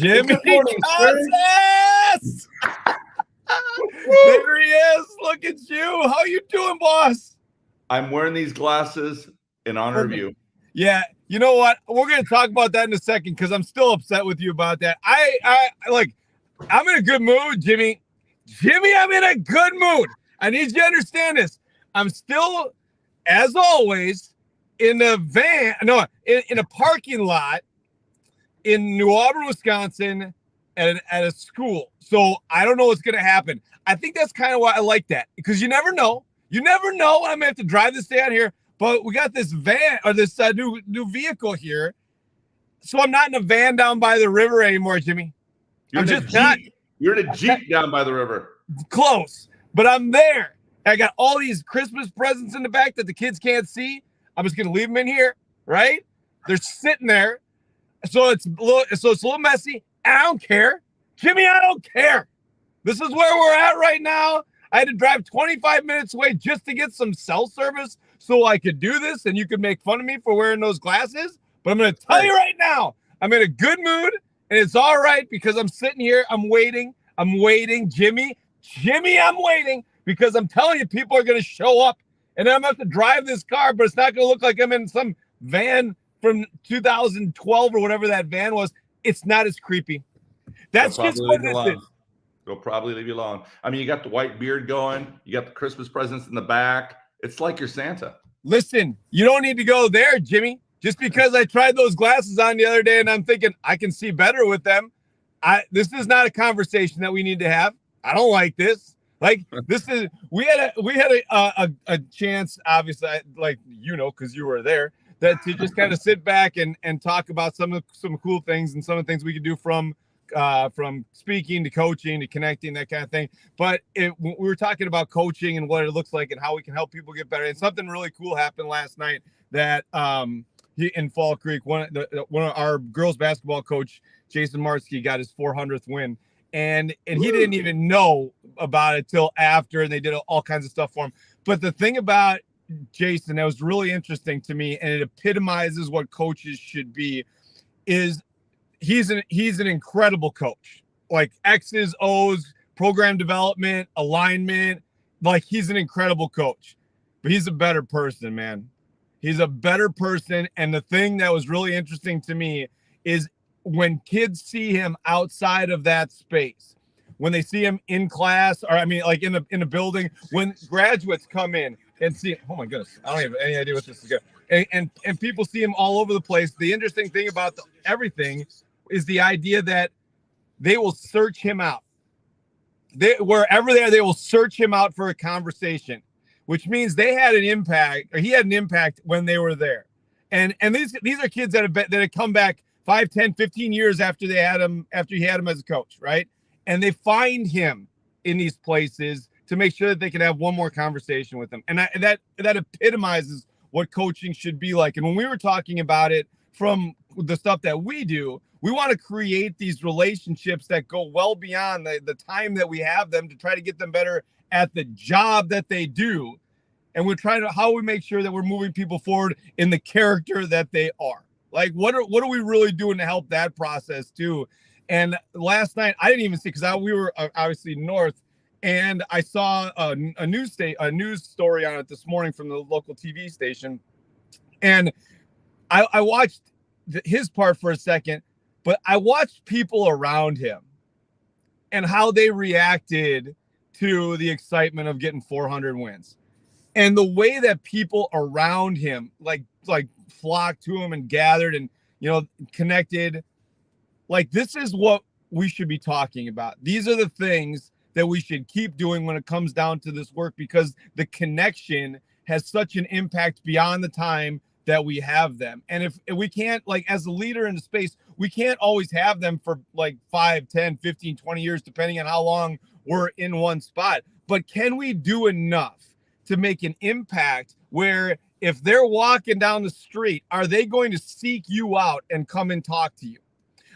Jimmy Good morning, Casas! There he is. Look at you. How you doing, boss? I'm wearing these glasses in honor of you. Yeah, you know what? We're going to talk about that in a second because I'm still upset with you about that. I'm in a good mood, Jimmy. Jimmy, I'm in a good mood. I need you to understand this. I'm still, as always, in a van. No, in a parking lot in New Auburn, Wisconsin, at a school. So I don't know what's going to happen. I think that's kind of why I like that, because you never know. You never know. I'm going to have to drive this down here. But we got this van or this new vehicle here. So I'm not in a van down by the river anymore, Jimmy. You're in a Jeep down by the river. Close, but I'm there. I got all these Christmas presents in the back that the kids can't see. I'm just going to leave them in here, right? They're sitting there. So it's a little messy. I don't care. Jimmy, I don't care. This is where we're at right now. I had to drive 25 minutes away just to get some cell service so I could do this, and you could make fun of me for wearing those glasses. But I'm going to tell you right now, I'm in a good mood, and it's all right because I'm sitting here. I'm waiting. Jimmy, I'm waiting because I'm telling you, people are going to show up, and I'm going to have to drive this car, but it's not going to look like I'm in some van from 2012 or whatever that van was. It's not as creepy. That's just what it is. They'll probably leave you alone. I mean, you got the white beard going. You got the Christmas presents in the back. It's like you're Santa. Listen, you don't need to go there, Jimmy. Just because I tried those glasses on the other day and I'm thinking I can see better with them. This is not a conversation that we need to have. I don't like this. Like we had a chance, obviously, like, because you were there, that to just kind of sit back and talk about some cool things and some of the things we could do from speaking to coaching to connecting, that kind of thing. But we were talking about coaching and what it looks like and how we can help people get better. And something really cool happened last night that in Fall Creek, one of our girls basketball coach, Jason Martsky, got his 400th win. And he didn't even know about it till after, and they did all kinds of stuff for him. But the thing about Jason that was really interesting to me, and it epitomizes what coaches should be, is he's an incredible coach. Like X's, O's, program development, alignment. Like, he's an incredible coach, but he's a better person, man. He's a better person. And the thing that was really interesting to me is when kids see him outside of that space, when they see him in class, or I mean, like in a building, when graduates come in and see, oh my goodness, I don't have any idea what this is going. And people see him all over the place. The interesting thing about everything is the idea that they will search him out. Wherever they are, they will search him out for a conversation, which means they had an impact, or he had an impact when they were there. And these are kids that have come back 5, 10, 15 years after he had him as a coach, right? And they find him in these places to make sure that they can have one more conversation with him. And that epitomizes what coaching should be like. And when we were talking about it from the stuff that we do, we want to create these relationships that go well beyond the time that we have them to try to get them better at the job that they do. And we're trying to, how we make sure that we're moving people forward in the character that they are. Like, what are we really doing to help that process too? And last night, I didn't even see, because we were obviously north, and I saw a news story on it this morning from the local TV station. And I watched his part for a second, but I watched people around him and how they reacted to the excitement of getting 400 wins. And the way that people around him like flocked to him and gathered and, connected. Like, this is what we should be talking about. These are the things that we should keep doing when it comes down to this work, because the connection has such an impact beyond the time that we have them. And if we can't, like, as a leader in the space, we can't always have them for like 5, 10, 15, 20 years, depending on how long we're in one spot. But can we do enough to make an impact where if they're walking down the street, are they going to seek you out and come and talk to you?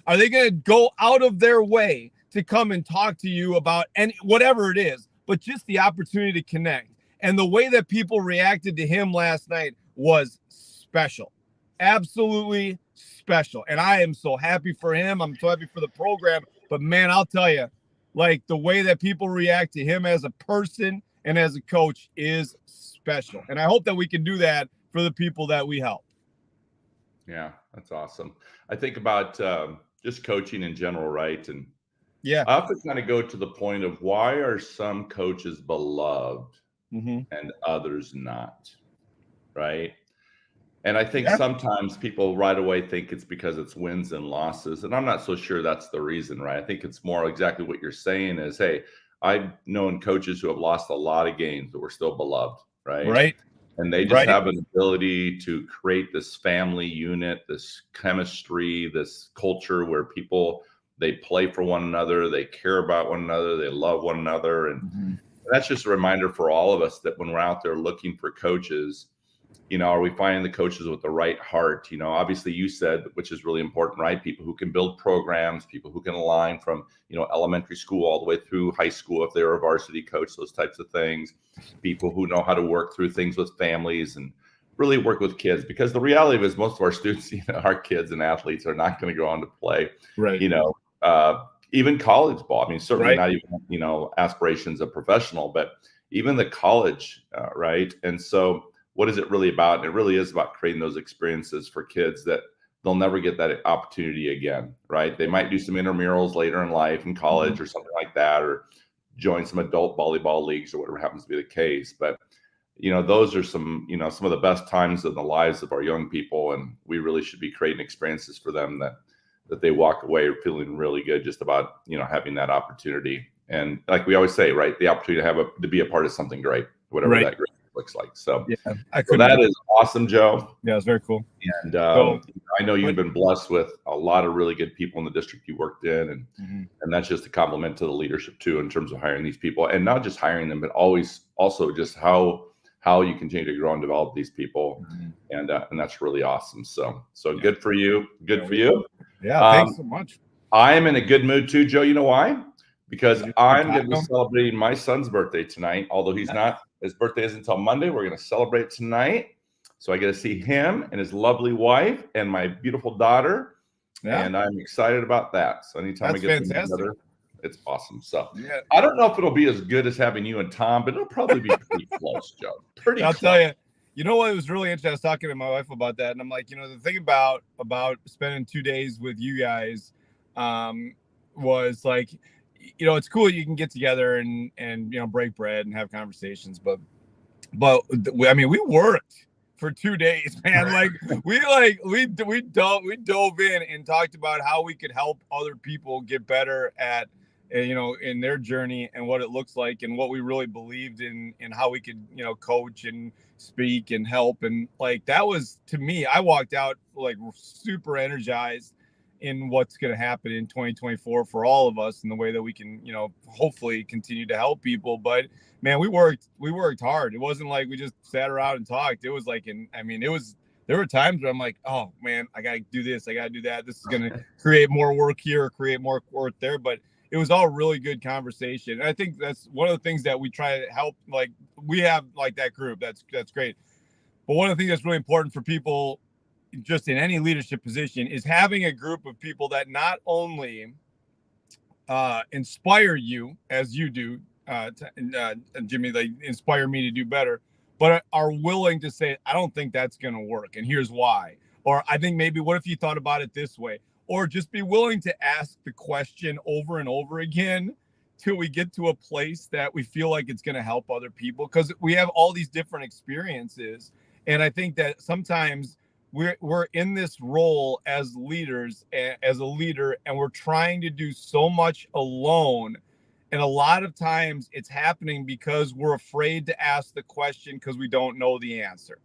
Are they going to go out of their way to come and talk to you about whatever it is, but just the opportunity to connect? And the way that people reacted to him last night was special. Absolutely special. And I am so happy for him. I'm so happy for the program. But man, I'll tell you, like the way that people react to him as a person and as a coach is special. And I hope that we can do that for the people that we help. Yeah, that's awesome. I think about just coaching in general, right? And Yeah. I often kind of go to the point of why are some coaches beloved and others not, right? And I think sometimes people right away think it's because it's wins and losses. And I'm not so sure that's the reason, right? I think it's more exactly what you're saying is, hey, I've known coaches who have lost a lot of games that were still beloved, right? Right. And they just have an ability to create this family unit, this chemistry, this culture where people, they play for one another, they care about one another, they love one another. And that's just a reminder for all of us that when we're out there looking for coaches, you know, are we finding the coaches with the right heart? You know, obviously you said, which is really important, right? People who can build programs, people who can align from, you know, elementary school all the way through high school, if they're a varsity coach, those types of things, people who know how to work through things with families and really work with kids, because the reality is most of our students, you know, our kids and athletes are not going to go on to play, you know, even college ball. I mean, certainly not even, you know, aspirations of professional, but even the college, right? And so what is it really about? And it really is about creating those experiences for kids that they'll never get that opportunity again, right? They might do some intramurals later in life in college or something like that, or join some adult volleyball leagues or whatever happens to be the case. But, you know, those are some, you know, some of the best times in the lives of our young people. And we really should be creating experiences for them that they walk away feeling really good just about, you know, having that opportunity. And like we always say, right, the opportunity to be a part of something great, whatever that great looks like. So, so that is awesome, Joe. Yeah, it's very cool. And I know you've been blessed with a lot of really good people in the district you worked in, and that's just a compliment to the leadership too, in terms of hiring these people, and not just hiring them, but always also just how you continue to grow and develop these people, and that's really awesome. So good for you. Good for you. Yeah, thanks so much. I am in a good mood too, Joe. You know why? Because I'm going to be celebrating my son's birthday tonight, although he's not. His birthday isn't until Monday. We're going to celebrate tonight. So I get to see him and his lovely wife and my beautiful daughter. And I'm excited about that. So anytime we get together, it's awesome. So I don't know if it'll be as good as having you and Tom, but it'll probably be pretty close, Joe. I'll tell you, you know what was really interesting? I was talking to my wife about that. And I'm like, you know, the thing about spending 2 days with you guys was like, you know, it's cool you can get together and you know, break bread and have conversations, but I mean, we worked for 2 days, man. Like we dove in and talked about how we could help other people get better at, you know, in their journey and what it looks like and what we really believed in and how we could, you know, coach and speak and help. And like, that was, to me, I walked out like super energized in what's going to happen in 2024 for all of us and the way that we can, you know, hopefully continue to help people. But man, we worked hard. It wasn't like we just sat around and talked. It was like, there were times where I'm like, oh man, I got to do this. I got to do that. This is going to create more work here, create more work there. But it was all really good conversation. And I think that's one of the things that we try to help. Like, we have like that group. That's great. But one of the things that's really important for people just in any leadership position is having a group of people that not only inspire you as you do, Jimmy, they inspire me to do better, but are willing to say, I don't think that's going to work, and here's why. Or I think maybe, what if you thought about it this way? Or just be willing to ask the question over and over again till we get to a place that we feel like it's going to help other people, because we have all these different experiences. And I think that sometimes we're in this role as leaders, as a leader, and we're trying to do so much alone. And a lot of times it's happening because we're afraid to ask the question because we don't know the answer.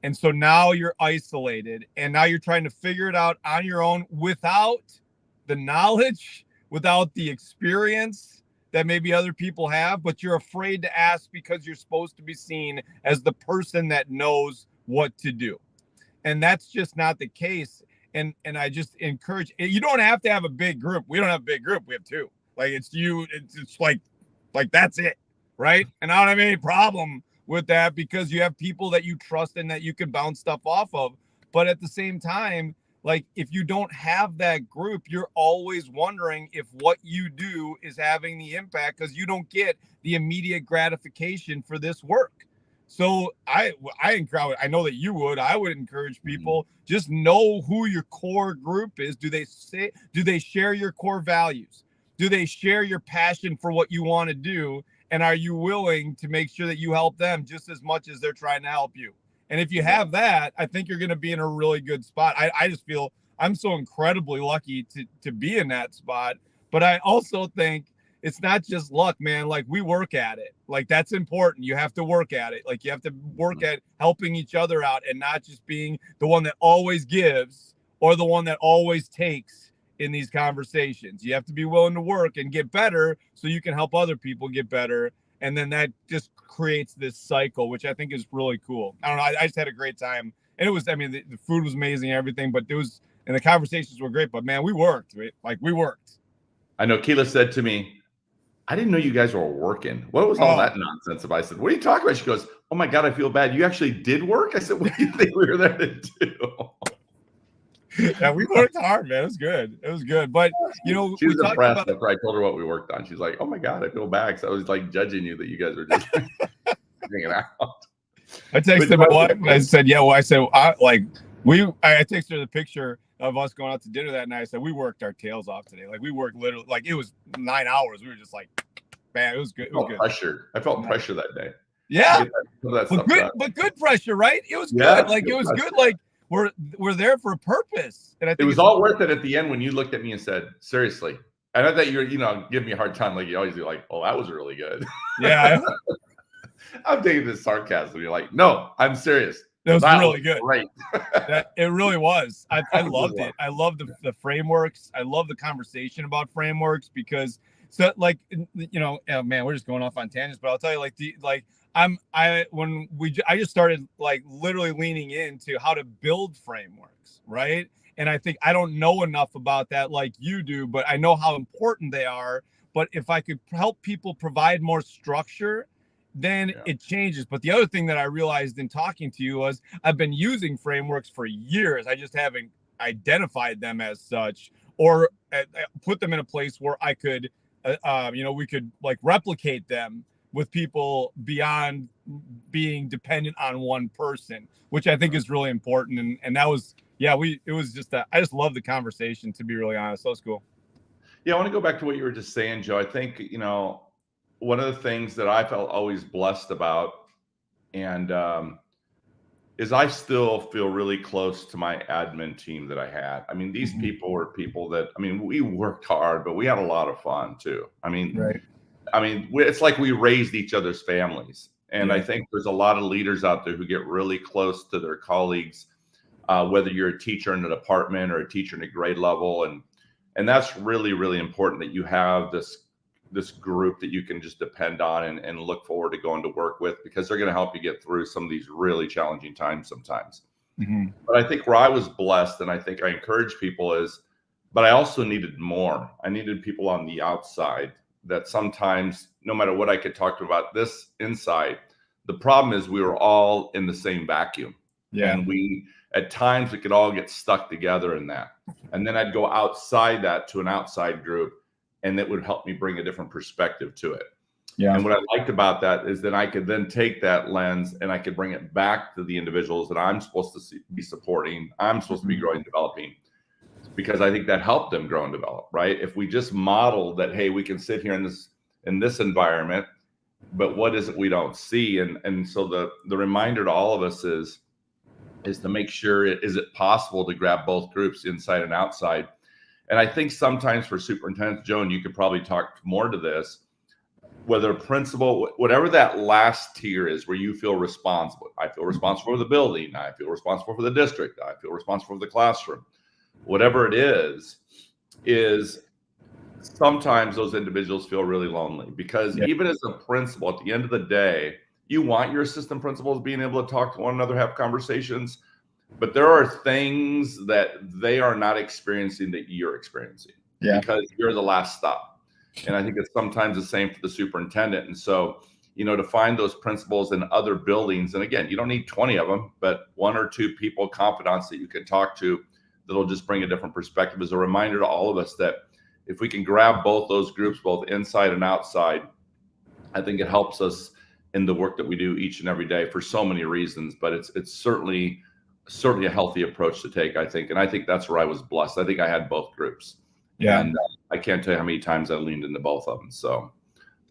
And so now you're isolated, and now you're trying to figure it out on your own without the knowledge, without the experience that maybe other people have, but you're afraid to ask because you're supposed to be seen as the person that knows what to do. And that's just not the case. And I just encourage, you don't have to have a big group. We don't have a big group. We have two. Like, it's you. It's like that's it, right? And I don't have any problem with that, because you have people that you trust and that you can bounce stuff off of. But at the same time, like if you don't have that group, you're always wondering if what you do is having the impact, because you don't get the immediate gratification for this work. So I know that you would. I would encourage people, just know who your core group is. Do they share your core values? Do they share your passion for what you want to do? And are you willing to make sure that you help them just as much as they're trying to help you? And if you have that, I think you're going to be in a really good spot. I just feel I'm so incredibly lucky to be in that spot. But I also think it's not just luck, man. Like, we work at it. Like, that's important. You have to work at it. Like, you have to work at helping each other out and not just being the one that always gives or the one that always takes in these conversations. You have to be willing to work and get better so you can help other people get better. And then that just creates this cycle, which I think is really cool. I don't know. I just had a great time. And it was, I mean, the food was amazing, everything, but and the conversations were great, but man, we worked, right? Like, we worked. I know Keela said to me, I didn't know you guys were working. What was all that nonsense about? I said, what are you talking about? She goes, oh my God, I feel bad. You actually did work? I said, what do you think we were there to do? Yeah, we worked hard, man. It was good. It was good. But, you know, she was impressed after I told her what we worked on. She's like, oh my God, I feel bad. So I was like judging you that you guys were just hanging out. I texted my wife and I said, yeah, well, I said, I texted her the picture of us going out to dinner that night. I said, we worked our tails off today. Like, we worked literally, like, it was 9 hours. We were just like, man, it was good. It was good. Pressure. I felt pressure that day. Yeah. But good pressure, right? It was good. Like, it was good. Like, we're there for a purpose. And I think it was all worth it at the end when you looked at me and said, seriously. I know that you're, give me a hard time. Like, you always do, like, oh, that was really good. Yeah. I'm taking this sarcasm. You're like, no, I'm serious. It was really good. Right. It really was. I loved it. I love the frameworks. I love the conversation about frameworks because, so, like, man, we're just going off on tangents, but I'll tell you, I just started like literally leaning into how to build frameworks, right? And I think I don't know enough about that like you do, but I know how important they are. But if I could help people provide more structure, then it changes. But the other thing that I realized in talking to you was I've been using frameworks for years. I just haven't identified them as such or put them in a place where I could, we could like replicate them with people beyond being dependent on one person, which I think is really important. And that was, it was just I just love the conversation, to be really honest. So it's cool. Yeah. I want to go back to what you were just saying, Joe. I think, one of the things that I felt always blessed about and is I still feel really close to my admin team that I had. I mean, these people were people that, we worked hard, but we had a lot of fun too. It's like we raised each other's families. And I think there's a lot of leaders out there who get really close to their colleagues, whether you're a teacher in a department or a teacher in a grade level. And that's really, really important that you have this group that you can just depend on and look forward to going to work with, because they're going to help you get through some of these really challenging times sometimes. But I think where I was blessed, and I think I encourage people but I also needed more. I needed people on the outside that sometimes, no matter what I could talk to about this inside, the problem is we were all in the same vacuum. Yeah. And at times we could all get stuck together in that. And then I'd go outside that to an outside group, and that would help me bring a different perspective to it. Yeah. And what I liked about that is that I could then take that lens and I could bring it back to the individuals that I'm supposed to be supporting. I'm supposed to be growing, developing, because I think that helped them grow and develop, right? If we just model that, hey, we can sit here in this environment, but what is it we don't see? And so the reminder to all of us is to make sure, is it possible to grab both groups, inside and outside? And I think sometimes for superintendents, Joe, and you could probably talk more to this, whether principal, whatever that last tier is where you feel responsible. I feel responsible for the building. I feel responsible for the district. I feel responsible for the classroom. Whatever it is sometimes those individuals feel really lonely, because even as a principal, at the end of the day, you want your assistant principals being able to talk to one another, have conversations. But there are things that they are not experiencing that you're experiencing because you're the last stop. And I think it's sometimes the same for the superintendent. And so, to find those principals in other buildings, and again, you don't need 20 of them, but 1 or 2 people, confidants that you can talk to that'll just bring a different perspective. As a reminder to all of us that if we can grab both those groups, both inside and outside, I think it helps us in the work that we do each and every day for so many reasons. But it's certainly a healthy approach to take, I think. And I think that's where I was blessed. I think I had both groups. Yeah. And I can't tell you how many times I leaned into both of them. So,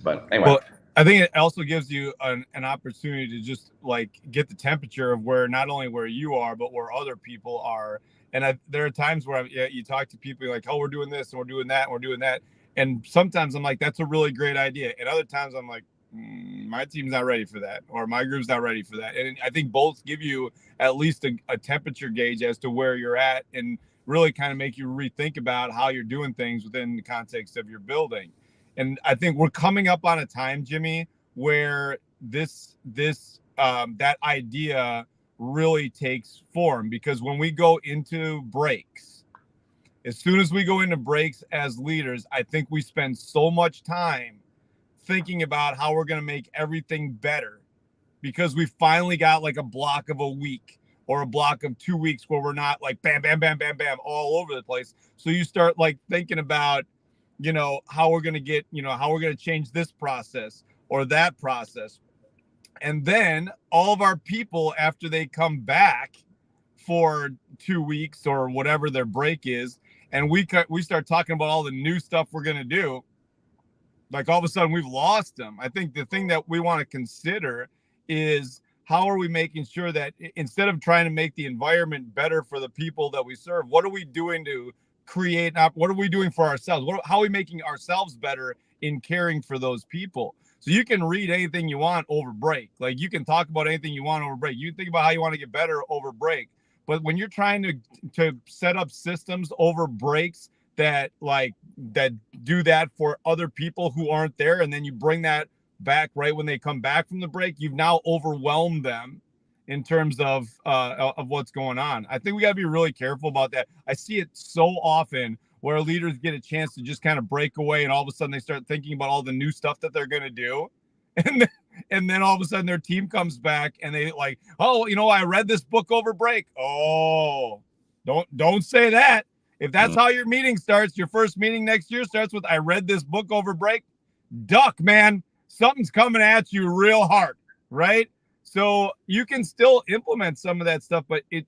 but anyway. Well, I think it also gives you an opportunity to just like get the temperature of where not only where you are, but where other people are. And there are times where you talk to people like, oh, we're doing this and we're doing that and we're doing that. And sometimes I'm like, that's a really great idea. And other times I'm like, my team's not ready for that, or my group's not ready for that. And I think both give you at least a temperature gauge as to where you're at, and really kind of make you rethink about how you're doing things within the context of your building. And I think we're coming up on a time, Jimmy, where that idea really takes form, because when we go into breaks, as soon as we go into breaks as leaders, I think we spend so much time thinking about how we're going to make everything better, because we finally got like a block of a week or a block of 2 weeks where we're not like bam, bam, bam, bam, bam, all over the place. So you start like thinking about, how we're going to get, how we're going to change this process or that process. And then all of our people, after they come back for 2 weeks or whatever their break is, and we start talking about all the new stuff we're going to do, like all of a sudden we've lost them. I think the thing that we want to consider is, how are we making sure that instead of trying to make the environment better for the people that we serve, what are we doing to create, what are we doing for ourselves? How are we making ourselves better in caring for those people? So you can read anything you want over break. Like you can talk about anything you want over break. You think about how you want to get better over break. But when you're trying to set up systems over breaks that do that for other people who aren't there, and then you bring that back right when they come back from the break, you've now overwhelmed them in terms of what's going on. I think we got to be really careful about that. I see it so often where leaders get a chance to just kind of break away, and all of a sudden they start thinking about all the new stuff that they're going to do. And then all of a sudden their team comes back and they like, oh, I read this book over break. Oh, don't say that. If that's how your meeting starts, your first meeting next year starts with, I read this book over break, duck, man. Something's coming at you real hard, right? So you can still implement some of that stuff, but it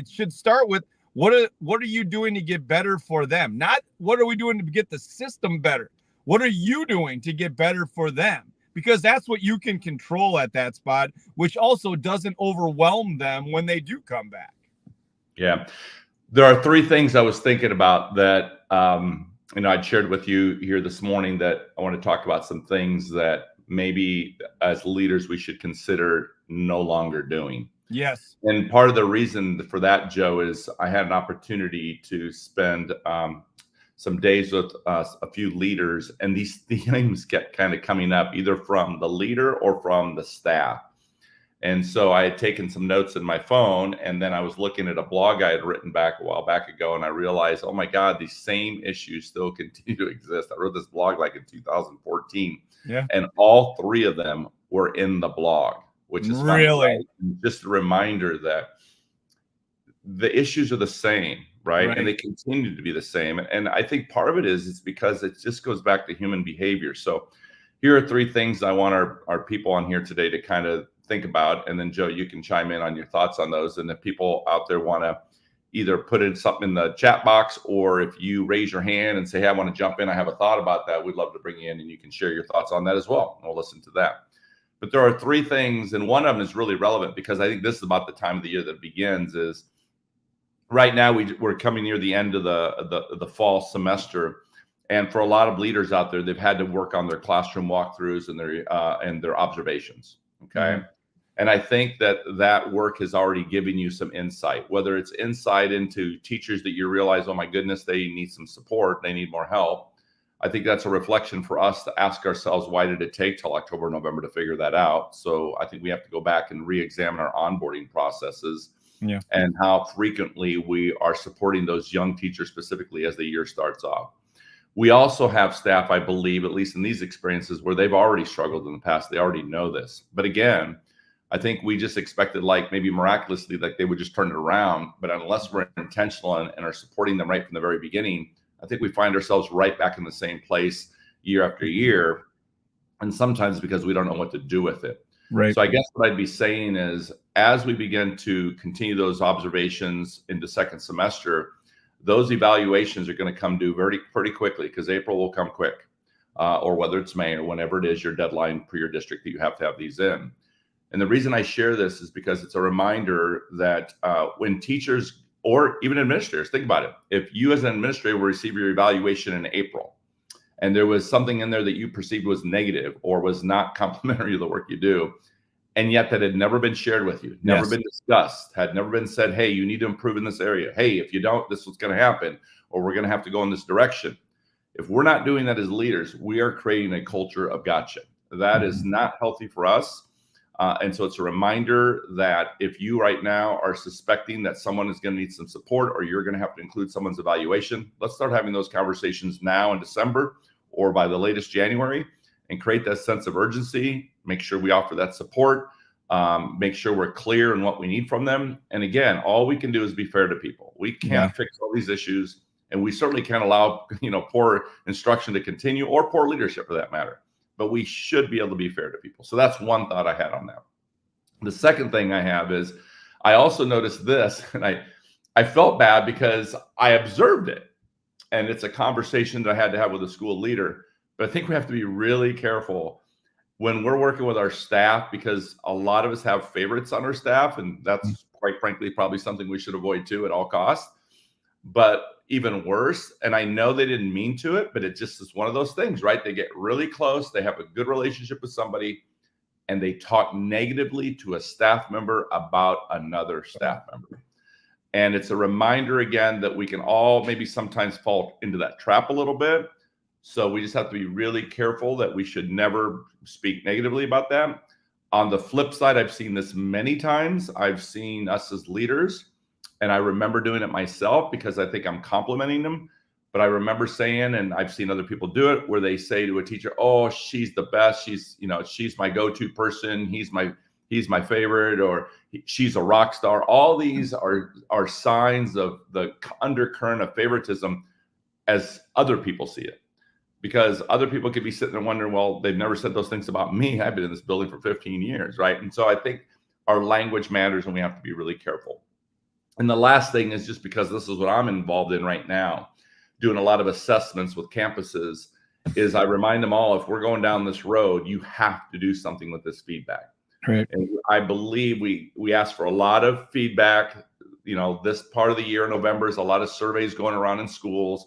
should start with, what are you doing to get better for them? Not what are we doing to get the system better? What are you doing to get better for them? Because that's what you can control at that spot, which also doesn't overwhelm them when they do come back. Yeah. There are three things I was thinking about that, I'd shared with you here this morning, that I want to talk about some things that maybe as leaders we should consider no longer doing. Yes. And part of the reason for that, Joe, is I had an opportunity to spend some days with a few leaders, and these themes kept kind of coming up either from the leader or from the staff. And so I had taken some notes in my phone, and then I was looking at a blog I had written back a while back ago, and I realized, oh my God, these same issues still continue to exist. I wrote this blog like in 2014, and all three of them were in the blog, which is really just a reminder that the issues are the same, right? And they continue to be the same. And I think part of it is because it just goes back to human behavior. So here are three things I want our people on here today to kind of think about. And then Joe, you can chime in on your thoughts on those. And if people out there want to either put in something in the chat box, or if you raise your hand and say, hey, I want to jump in, I have a thought about that, we'd love to bring you in and you can share your thoughts on that as well. And we'll listen to that. But there are three things, and one of them is really relevant because I think this is about the time of the year that it begins. Is right now we're coming near the end of the fall semester, and for a lot of leaders out there, they've had to work on their classroom walkthroughs and their observations. Okay, and I think that work has already given you some insight, whether it's insight into teachers that you realize, oh my goodness, they need some support, they need more help. I think that's a reflection for us to ask ourselves, why did it take till October, November to figure that out? So I think we have to go back and re-examine our onboarding processes and how frequently we are supporting those young teachers, specifically as the year starts off. We also have staff, I believe, at least in these experiences, where they've already struggled in the past. They already know this. But again, I think we just expected, like maybe miraculously, like they would just turn it around. But unless we're intentional and are supporting them right from the very beginning, I think we find ourselves right back in the same place year after year. And sometimes because we don't know what to do with it. Right. So I guess what I'd be saying is, as we begin to continue those observations into second semester, those evaluations are going to come due pretty quickly, because April will come quick, or whether it's May or whenever it is your deadline for your district that you have to have these in. And the reason I share this is because it's a reminder that when teachers or even administrators, think about it. If you as an administrator will receive your evaluation in April, and there was something in there that you perceived was negative or was not complimentary of the work you do, and yet that had never been shared with you, never been discussed, had never been said, hey, you need to improve in this area. Hey, if you don't, this is what's going to happen, or we're going to have to go in this direction. If we're not doing that as leaders, we are creating a culture of gotcha. That is not healthy for us. And so it's a reminder that if you right now are suspecting that someone is going to need some support, or you're going to have to include someone's evaluation, let's start having those conversations now in December or by the latest January, and create that sense of urgency. Make sure we offer that support. Make sure we're clear in what we need from them. And again, all we can do is be fair to people. We can't fix all these issues, and we certainly can't allow poor instruction to continue, or poor leadership for that matter. But we should be able to be fair to people. So that's one thought I had on that. The second thing I have is, I also noticed this, and I felt bad because I observed it. And it's a conversation that I had to have with a school leader. But I think we have to be really careful when we're working with our staff, because a lot of us have favorites on our staff. And that's quite frankly probably something we should avoid too at all costs. But even worse, and I know they didn't mean to it, but it just is one of those things, right? They get really close, they have a good relationship with somebody, and they talk negatively to a staff member about another staff member. And it's a reminder again that we can all maybe sometimes fall into that trap a little bit. So we just have to be really careful that we should never speak negatively about that. On the flip side, I've seen this many times. I've seen us as leaders, and I remember doing it myself because I think I'm complimenting them. But I remember saying, and I've seen other people do it, where they say to a teacher, oh, she's the best. She's my go-to person. He's my favorite, or she's a rock star. All these are signs of the undercurrent of favoritism as other people see it. Because other people could be sitting there wondering, well, they've never said those things about me. I've been in this building for 15 years, right? And so I think our language matters, and we have to be really careful. And the last thing is, just because this is what I'm involved in right now, doing a lot of assessments with campuses, is I remind them all, if we're going down this road, you have to do something with this feedback. Right. And I believe we ask for a lot of feedback. This part of the year, November, is a lot of surveys going around in schools.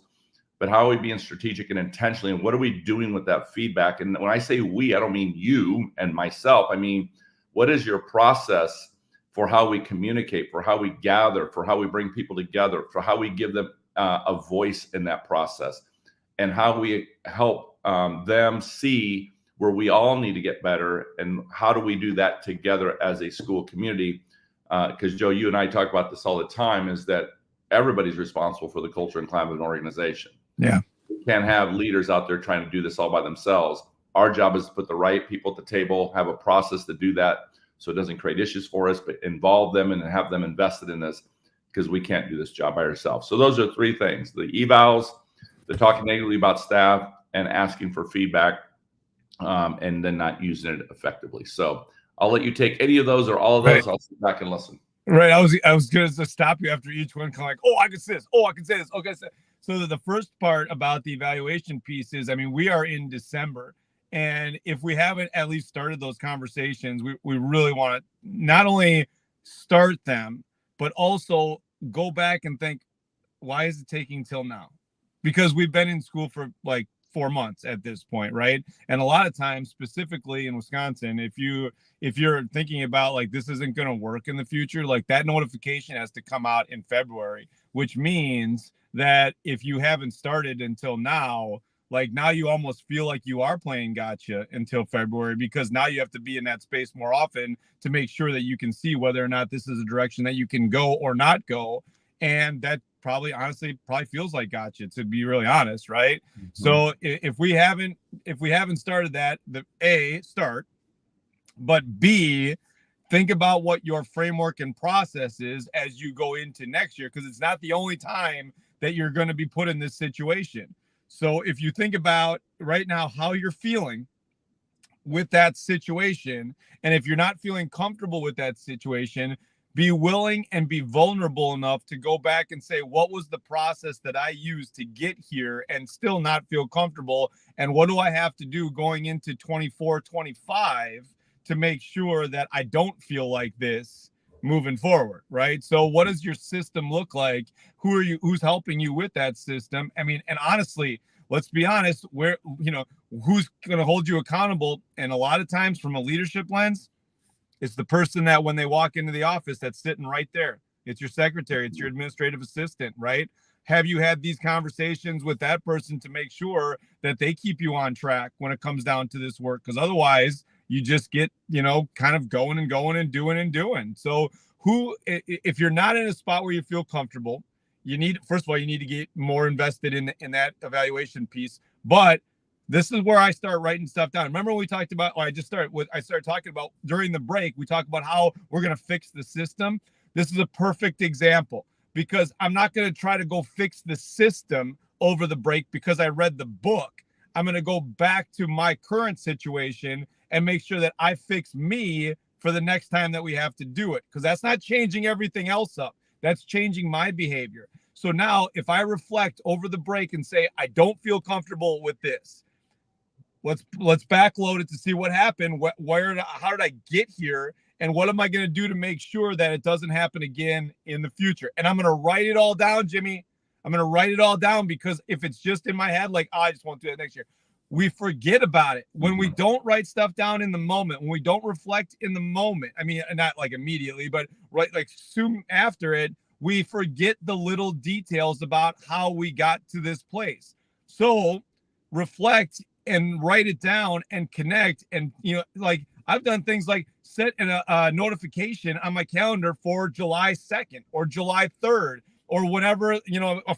But how are we being strategic and intentionally, and what are we doing with that feedback? And when I say we, I don't mean you and myself. I mean, what is your process for how we communicate, for how we gather, for how we bring people together, for how we give them a voice in that process, and how we help them see where we all need to get better, and how do we do that together as a school community? Because Joe, you and I talk about this all the time, is that everybody's responsible for the culture and climate of an organization. Yeah. We can't have leaders out there trying to do this all by themselves. Our job is to put the right people at the table, have a process to do that so it doesn't create issues for us, but involve them and have them invested in this, because we can't do this job by ourselves. So those are three things: the evals, the talking negatively about staff, and asking for feedback, and then not using it effectively. So I'll let you take any of those or all of those. Right. I'll sit back and listen. Right. I was going to stop you after each one, kind of like, oh, I can say this. Oh, I can say this. Okay. So the first part about the evaluation piece is, I mean, we are in December, and if we haven't at least started those conversations, we really want to not only start them, but also go back and think, why is it taking till now? Because we've been in school for like 4 months at this point, right? And a lot of times, specifically in Wisconsin, if you're thinking about like this isn't going to work in the future, like that notification has to come out in February, which means that if you haven't started until now, like now you almost feel like you are playing gotcha until February, because now you have to be in that space more often to make sure that you can see whether or not this is a direction that you can go or not go. And that probably feels like gotcha, to be really honest, right? Mm-hmm. So if we haven't started that, start, but B, think about what your framework and process is as you go into next year, because it's not the only time that you're going to be put in this situation. So if you think about right now how you're feeling with that situation, and if you're not feeling comfortable with that situation, be willing and be vulnerable enough to go back and say, what was the process that I used to get here and still not feel comfortable? And what do I have to do going into 24, 25 to make sure that I don't feel like this moving forward, right? So what does your system look like? Who's helping you with that system? I mean, and honestly, let's be honest, who's going to hold you accountable? And a lot of times from a leadership lens, it's the person that when they walk into the office that's sitting right there. It's your secretary, it's your administrative assistant, right? Have you had these conversations with that person to make sure that they keep you on track when it comes down to this work? Because otherwise you just get, kind of going and doing. So if you're not in a spot where you feel comfortable, first of all, you need to get more invested in that evaluation piece. But this is where I start writing stuff down. Remember when we talked about, I started talking about during the break, we talked about how we're going to fix the system. This is a perfect example, because I'm not going to try to go fix the system over the break because I read the book. I'm going to go back to my current situation and make sure that I fix me for the next time that we have to do it. Because that's not changing everything else up. That's changing my behavior. So now if I reflect over the break and say, I don't feel comfortable with this, let's backload it to see what happened. How did I get here? And what am I going to do to make sure that it doesn't happen again in the future? And I'm going to write it all down, Jimmy. I'm going to write it all down, because if it's just in my head, like, I just won't do it next year, we forget about it. When we don't write stuff down in the moment, when we don't reflect in the moment, I mean, not like immediately, but right, like soon after it, we forget the little details about how we got to this place. So reflect and write it down and connect. And, like I've done things like set a notification on my calendar for July 2nd or July 3rd or whenever,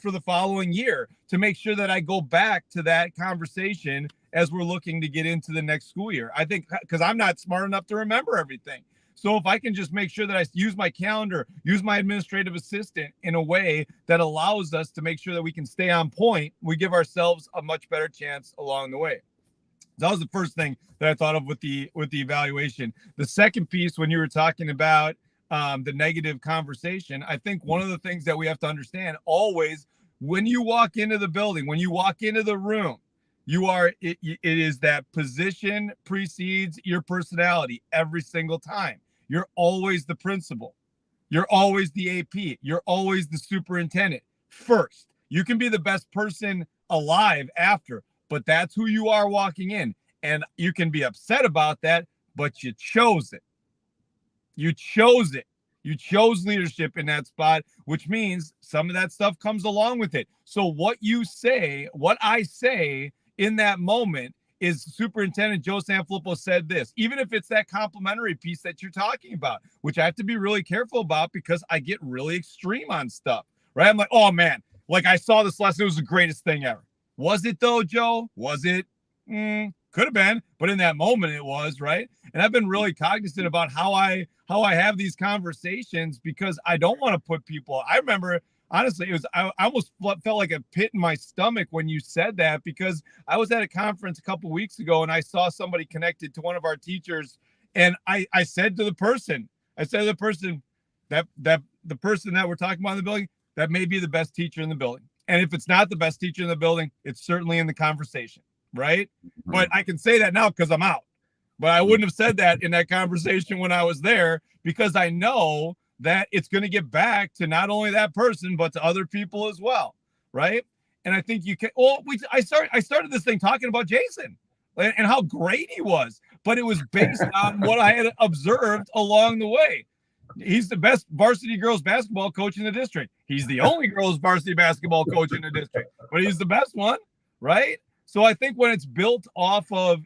for the following year, to make sure that I go back to that conversation as we're looking to get into the next school year. I think because I'm not smart enough to remember everything. So if I can just make sure that I use my calendar, use my administrative assistant in a way that allows us to make sure that we can stay on point, we give ourselves a much better chance along the way. That was the first thing that I thought of with the evaluation. The second piece, when you were talking about the negative conversation, I think one of the things that we have to understand always, when you walk into the building, when you walk into the room, it is that position precedes your personality every single time. You're always the principal. You're always the AP. You're always the superintendent first. You can be the best person alive after, but that's who you are walking in. And you can be upset about that, but you chose it. You chose it. You chose leadership in that spot, which means some of that stuff comes along with it. So what I say in that moment is Superintendent Joe Sanfilippo said this, even if it's that complimentary piece that you're talking about, which I have to be really careful about because I get really extreme on stuff, right? I'm like, oh man, like I saw this lesson, it was the greatest thing ever. Was it though, Joe? Was it? Could have been, but in that moment it was, right? And I've been really cognizant about how I have these conversations, because I don't want to put people. I remember, honestly, I almost felt like a pit in my stomach when you said that, because I was at a conference a couple weeks ago and I saw somebody connected to one of our teachers, and I said to the person that the person that we're talking about in the building, that may be the best teacher in the building. And if it's not the best teacher in the building, it's certainly in the conversation, right? Mm-hmm. But I can say that now because I'm out. But I wouldn't have said that in that conversation when I was there, because I know that it's going to get back to not only that person, but to other people as well, right? And I think you can. Well, I started this thing talking about Jason and how great he was, but it was based on what I had observed along the way. He's the best varsity girls basketball coach in the district. He's the only girls varsity basketball coach in the district, but he's the best one, right? So I think when it's built off of,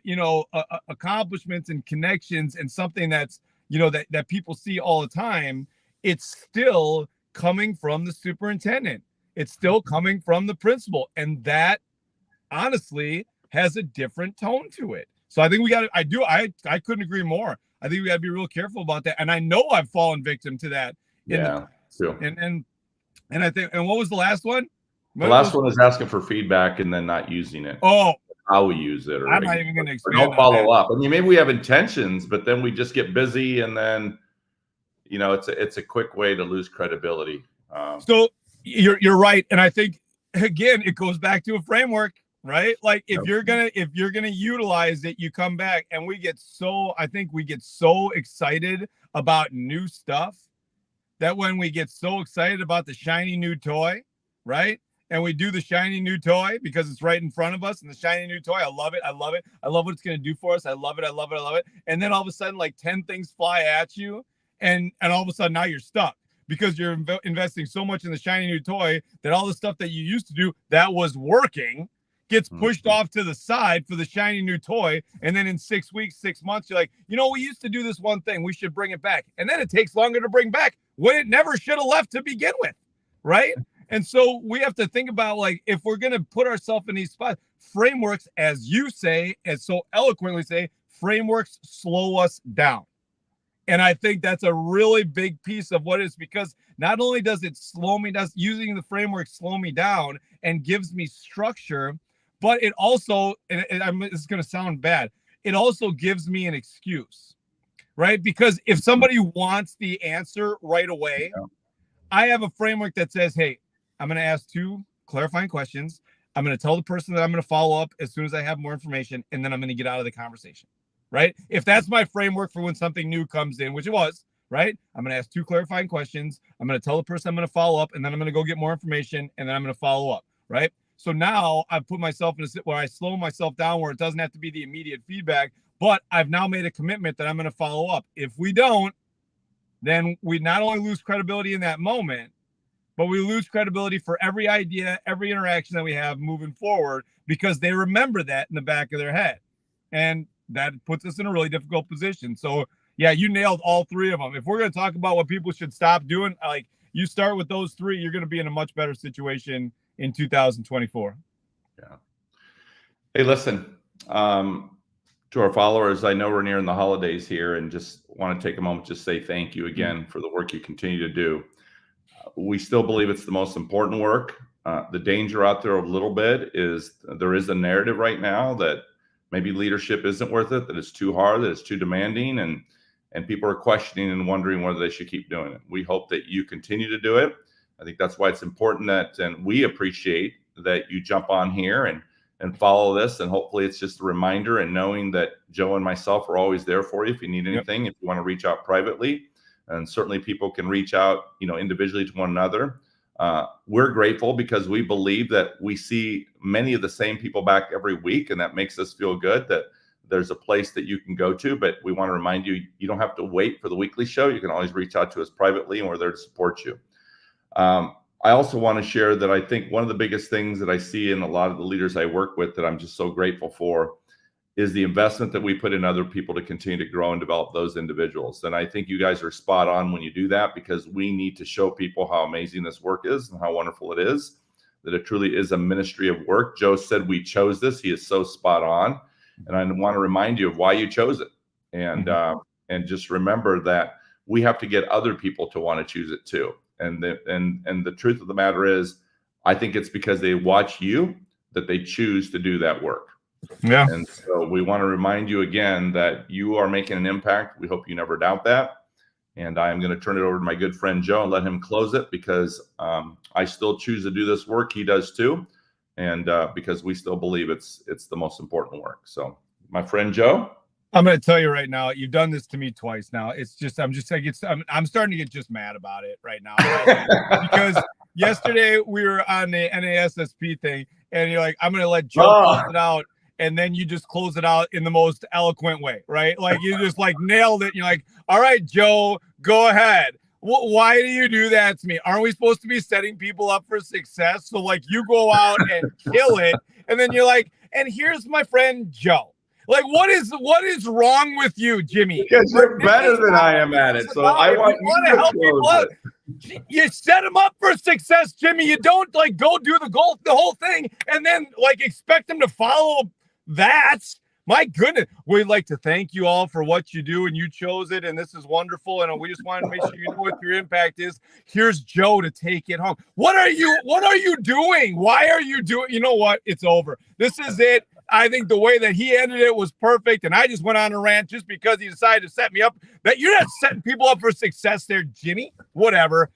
accomplishments and connections and something that's, that people see all the time, it's still coming from the superintendent. It's still coming from the principal. And that honestly has a different tone to it. So I think I couldn't agree more. I think we got to be real careful about that. And I know I've fallen victim to that. Yeah, true. And I think, and what was the last one? The last one is asking for feedback and then not using it. Oh, how we use it, or I'm not even going to expand. Don't follow up. I mean, maybe we have intentions, but then we just get busy, and then, you know, it's a quick way to lose credibility. So you're right, and I think again it goes back to a framework, right? Like if you're gonna utilize it, you come back, and we get so excited about new stuff that when we get so excited about the shiny new toy, right? And we do the shiny new toy because it's right in front of us, and the shiny new toy, I love it. I love what it's going to do for us. I love it. And then all of a sudden, like 10 things fly at you, and all of a sudden now you're stuck because you're investing so much in the shiny new toy that all the stuff that you used to do that was working gets pushed off to the side for the shiny new toy. And then in 6 weeks, 6 months, you're like, you know, we used to do this one thing. We should bring it back. And then it takes longer to bring back when it never should have left to begin with, right? And so we have to think about, like, if we're going to put ourselves in these spots, frameworks, as you say, as so eloquently say, frameworks slow us down. And I think that's a really big piece of what it is, because not only does it slow me down, using the framework slow me down and gives me structure, but it also, and it's going to sound bad, it also gives me an excuse, right? Because if somebody wants the answer right away, I have a framework that says, hey, I'm going to ask 2 clarifying questions. I'm going to tell the person that I'm going to follow up as soon as I have more information, and then I'm going to get out of the conversation, right? If that's my framework for when something new comes in, which it was, right? I'm going to ask 2 clarifying questions. I'm going to tell the person I'm going to follow up, and then I'm going to go get more information, and then I'm going to follow up, right? So now I've put myself in a sit where I slow myself down, where it doesn't have to be the immediate feedback, but I've now made a commitment that I'm going to follow up. If we don't, then we not only lose credibility in that moment, but we lose credibility for every idea, every interaction that we have moving forward, because they remember that in the back of their head. And that puts us in a really difficult position. So yeah, you nailed all 3 of them. If we're going to talk about what people should stop doing, like, you start with those 3, you're going to be in a much better situation in 2024. Yeah. Hey, listen, to our followers, I know we're nearing the holidays here, and just want to take a moment to say thank you again for the work you continue to do. We still believe it's the most important work. The danger out there a little bit is there is a narrative right now that maybe leadership isn't worth it, that it's too hard, that it's too demanding, and people are questioning and wondering whether they should keep doing it. We hope that you continue to do it. I think that's why it's important that, and we appreciate that you jump on here and follow this, and hopefully it's just a reminder, and knowing that Joe and myself are always there for you if you need anything, if you want to reach out privately. And certainly people can reach out, you know, individually to one another. We're grateful because we believe that we see many of the same people back every week, and that makes us feel good that there's a place that you can go to. But we want to remind you, you don't have to wait for the weekly show. You can always reach out to us privately, and we're there to support you. I also want to share that I think one of the biggest things that I see in a lot of the leaders I work with that I'm just so grateful for is the investment that we put in other people to continue to grow and develop those individuals. And I think you guys are spot on when you do that, because we need to show people how amazing this work is and how wonderful it is, that it truly is a ministry of work. Joe said we chose this. He is so spot on. And I want to remind you of why you chose it. And just remember that we have to get other people to want to choose it too. And the truth of the matter is, I think it's because they watch you that they choose to do that work. Yeah. And so we want to remind you again that you are making an impact. We hope you never doubt that. And I am going to turn it over to my good friend Joe and let him close it, because I still choose to do this work. He does too. And because we still believe it's the most important work. So my friend Joe. I'm going to tell you right now, you've done this to me twice now. It's just, I'm starting to get just mad about it right now. Because yesterday we were on the NASSP thing, and you're like, I'm going to let Joe close it out. And then you just close it out in the most eloquent way, right? Like you just like nailed it. You're like, all right, Joe, go ahead. Why do you do that to me? Aren't we supposed to be setting people up for success? So like you go out and kill it. And then you're like, and here's my friend Joe. Like, what is wrong with you, Jimmy? Because you're better than I am at it. So I want to help people out. You set them up for success, Jimmy. You don't like go do the whole thing and then like expect them to follow that. My goodness, we'd like to thank you all for what you do, and you chose it, and this is wonderful. And we just want to make sure you know what your impact is. Here's Joe to take it home. What are you doing? Why are you doing? You know what? It's over. This is it. I think the way that he ended it was perfect, and I just went on a rant just because he decided to set me up. That you're not setting people up for success there, Jimmy. Whatever.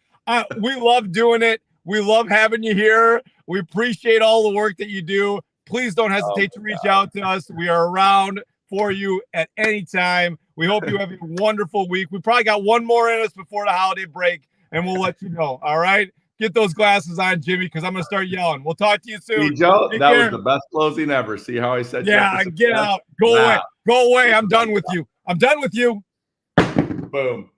We love doing it. We love having you here. We appreciate all the work that you do. Please don't hesitate to reach out to us. We are around for you at any time. We hope you have a wonderful week. We probably got one more in us before the holiday break, and we'll let you know. All right? Get those glasses on, Jimmy, because I'm going to start yelling. We'll talk to you soon. See, Joe, that was the best closing ever. See how I said, yeah, get out. Go away. Go away. I'm done with you. I'm done with you. Boom.